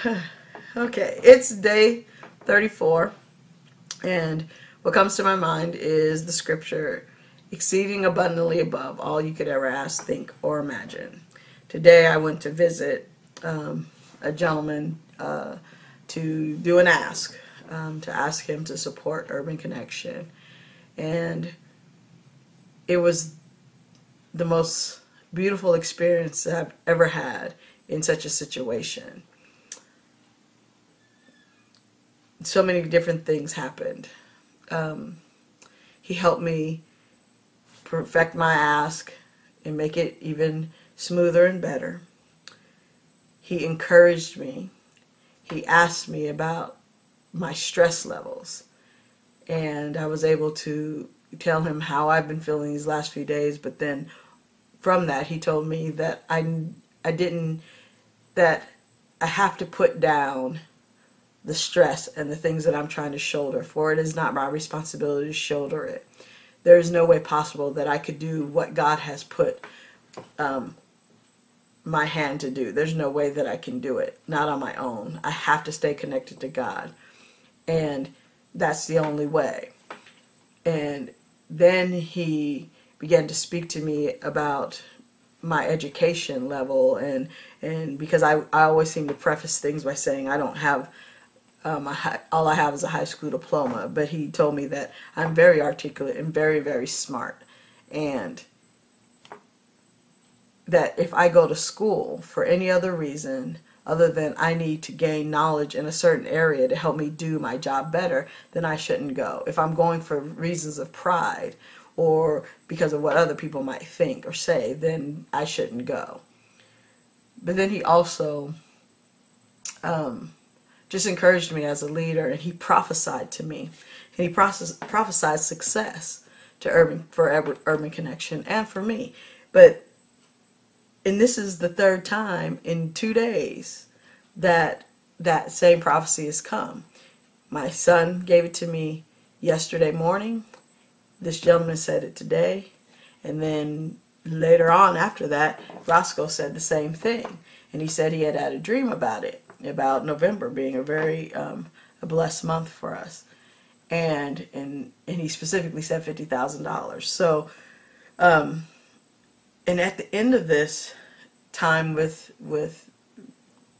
Okay, it's day 34, and what comes to my mind is the scripture, exceeding abundantly above all you could ever ask, think, or imagine. Today I went to visit a gentleman to do an ask, to ask him to support Urban Connection. And it was the most beautiful experience that I've ever had in such a situation. So many different things happened. He helped me perfect my ask and make it even smoother and better. He encouraged me. He asked me about my stress levels, and I was able to tell him how I've been feeling these last few days. But then from that, he told me that that I have to put down the stress and the things that I'm trying to shoulder, for it is not my responsibility to shoulder it. There is no way possible that I could do what God has put my hand to do. There's no way that I can do it, not on my own. I have to stay connected to God, and that's the only way. And then he began to speak to me about my education level, and because I always seem to preface things by saying I don't have all I have is a high school diploma, but he told me that I'm very articulate and very, very smart, and that if I go to school for any other reason other than I need to gain knowledge in a certain area to help me do my job better, then I shouldn't go. If I'm going for reasons of pride or because of what other people might think or say, then I shouldn't go. But then he also just encouraged me as a leader, and he prophesied to me, and he prophesied success to Urban Connection and for me. And this is the third time in 2 days that that same prophecy has come. My son gave it to me yesterday morning. This gentleman said it today, and then later on after that, Roscoe said the same thing, and he said he had a dream about it, about November being a very a blessed month for us, and he specifically said $50,000. So, and at the end of this time with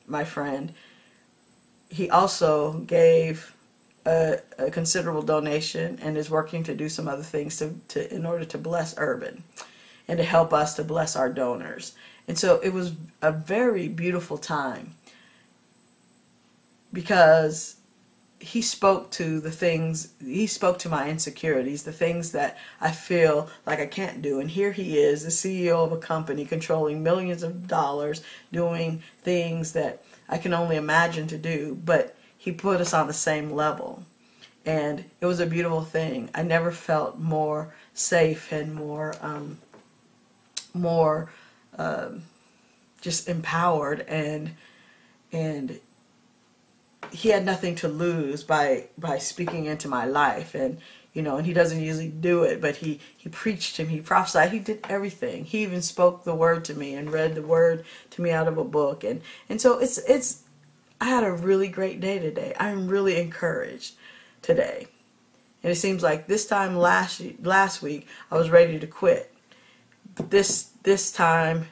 my friend, he also gave a considerable donation and is working to do some other things in order to bless Urban and to help us to bless our donors. And so it was a very beautiful time, because he spoke to my insecurities, the things that I feel like I can't do. And here he is, the CEO of a company controlling millions of dollars, doing things that I can only imagine to do, but he put us on the same level. And it was a beautiful thing. I never felt more safe and more just empowered, and he had nothing to lose by speaking into my life. And and he doesn't usually do it, but he preached to me, he prophesied, he did everything. He even spoke the word to me and read the word to me out of a book. And so I had a really great day today. I'm really encouraged today. And it seems like this time last week I was ready to quit. This time,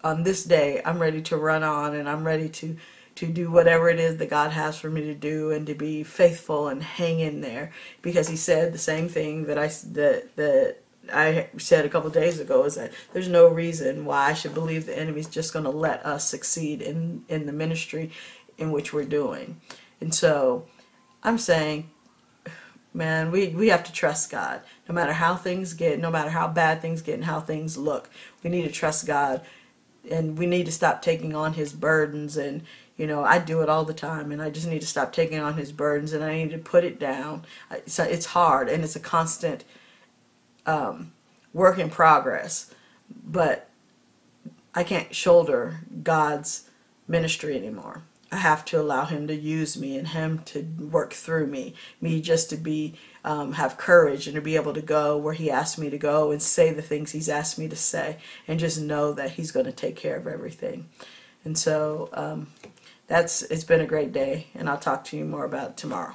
on this day, I'm ready to run on, and I'm ready to do whatever it is that God has for me to do, and to be faithful and hang in there, because he said the same thing that I said a couple of days ago, is that there's no reason why I should believe the enemy's just going to let us succeed in the ministry in which we're doing. And so I'm saying, man, we have to trust God. No matter how things get, no matter how bad things get and how things look, we need to trust God, and we need to stop taking on his burdens. And I do it all the time, and I just need to stop taking on his burdens, and I need to put it down. So it's hard, and it's a constant work in progress, but I can't shoulder God's ministry anymore. I have to allow him to use me, and him to work through me just to be have courage, and to be able to go where he asked me to go and say the things he's asked me to say, and just know that he's going to take care of everything. And so it's been a great day, and I'll talk to you more about it tomorrow.